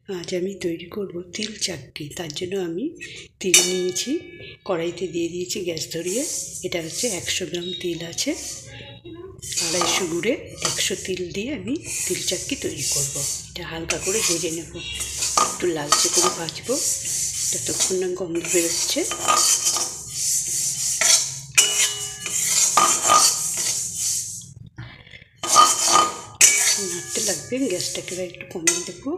আজ আমি তৈরি করব তিল চাটনি। তার জন্য আমি তিল নিয়েছি, কড়াইতে দিয়ে দিয়েছি গ্যাস ধরিয়ে। এটা হচ্ছে 100 গ্রাম তিল আছে, 250 গুঁড়ে 100 তিল দিয়ে আমি তিল চাটনি তৈরি করব। এটা হালকা করে ভেজে নেব, একটু লালচে করে ভাজবো যতক্ষণ না গন্ধ বেরোচ্ছে। নাড়তে লাগবে, গ্যাসটাকে একটু কমিয়ে দেবো।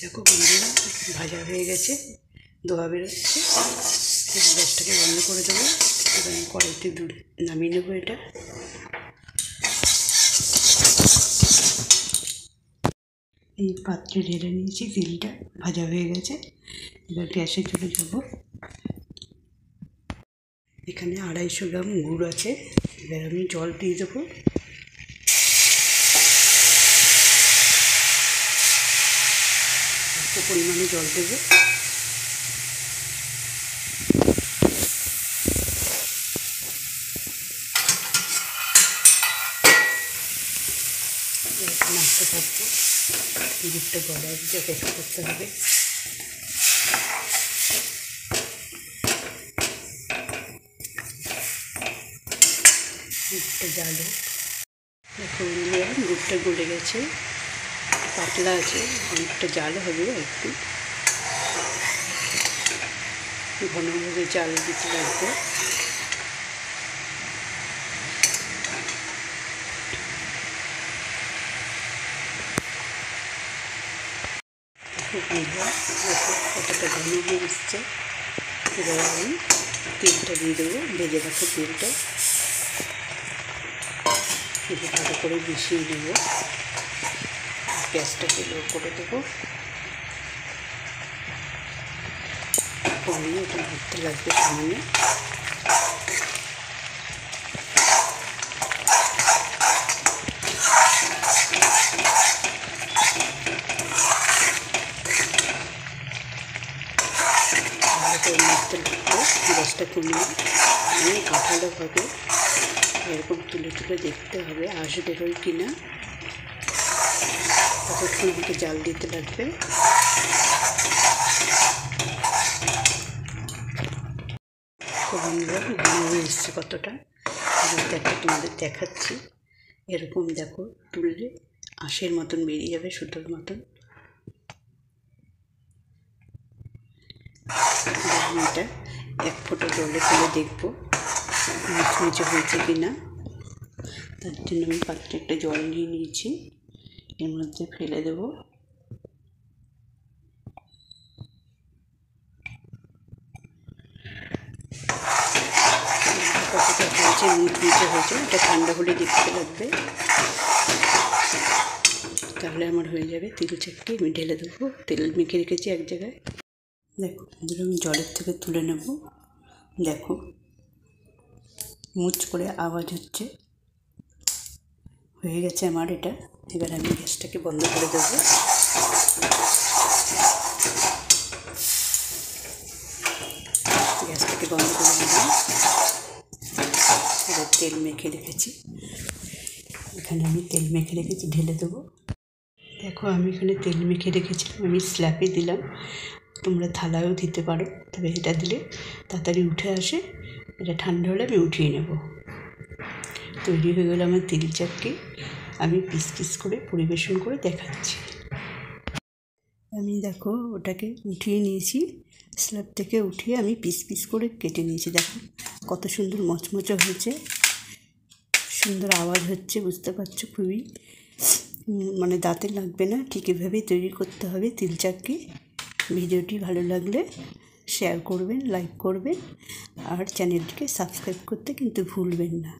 দেখো বন্ধুরা, ভাজা হয়ে গেছে, ধোয়া বেরোচ্ছে। গ্যাসটাকে বন্ধ করে দেবো। এবার আমি কড়াইতে নামিয়ে নেবো এটা। এই পাত্রে ঢেলে নিয়েছি তিলটা, ভাজা হয়ে গেছে। এবার গ্যাসে চলে যাব। এখানে 250 গ্রাম গুড় আছে। এবার আমি জল দিয়ে দেবো। অল্প পরিমাণে জল দেবো। নাড়তে থাকবো, গুড়টা গলায় দিয়ে অপেক্ষা করতে হবে। গুড়টা জালো। দেখো গুড়টা গলে গেছে, পাতলা আছে, অনেকটা জাল হবে। একটু ঘনভাবে জাল দিতে লাগবে। কতটা ঘন হয়ে এসছে। এবার আমি তেলটা দিয়ে দেবো, ভেজে রাখো তেলটা। একটু ভালো করে মিশিয়ে নেব। গ্যাসটাকে লো করে দেবো, কমিয়ে এটা ভাজতে লাগবে সামনে। গ্যাসটা কমিয়ে অনেক আঠালো হবে, এরকম তুলে তুলে দেখতে হবে আঁশ বেরোয় কিনা। ততক্ষণ আমাকে জাল দিতে লাগবে। বন্ধুরা, ঘন হয়ে এসছে কতটা, দেখো তোমাদের দেখাচ্ছি। এরকম দেখো, তুললে আঁশের মতন বেরিয়ে যাবে, সুতোর মতন। এটা এক ফোঁটা জলে ফেলে দেখবো মুচমুচে হয়েছে কিনা। তার জন্য আমি পাত্রে একটা জল নিয়ে নিয়েছি, এর মধ্যে ফেলে দেবো। কতটা হয়েছে, মুচমুচে হয়েছে। এটা ঠান্ডা হলে দেখতে লাগবে, তাহলে আমার হয়ে যাবে তিল চাটনি। আমি ঢেলে দেবো। তেল মেখে রেখেছি এক জায়গায়। দেখো বন্ধুরা, আমি জলের থেকে তুলে নেব। দেখো মুচ করে আওয়াজ হচ্ছে, হয়ে গেছে আমার এটা। এবার আমি গ্যাসটাকে বন্ধ করে দেবো। গ্যাসটাকে বন্ধ করে দিলাম। এবার তেল মেখে রেখেছি, এখানে আমি তেল মেখে রেখেছি, ঢেলে দেবো। দেখো আমি এখানে তেল মেখে রেখেছিলাম, আমি স্ল্যাপে দিলাম। তোমরা থালায়ও দিতে পারো, তবে এটা দিলে তাড়াতাড়ি উঠে আসে। এটা ঠান্ডা হলে আমি উঠিয়ে নেব। তৈরি হয়ে গেল আমার তিল চাটনি। আমি পিস পিস করে পরিবেশন করে দেখাচ্ছি। আমি দেখো ওটাকে উঠিয়ে নিয়েছি, স্ল্যাব থেকে উঠিয়ে আমি পিস পিস করে কেটে নিয়েছি। দেখো কত সুন্দর মচমচে হয়েছে, সুন্দর আওয়াজ হচ্ছে, বুঝতে পারছো। খুবই মানে দাঁতে লাগবে না। ঠিক এভাবেই তৈরি করতে হবে তিল চাটনি। ভিডিওটি ভালো লাগলে শেয়ার করবেন, লাইক করবেন, আর চ্যানেলটিকে সাবস্ক্রাইব করতে কিন্তু ভুলবেন না।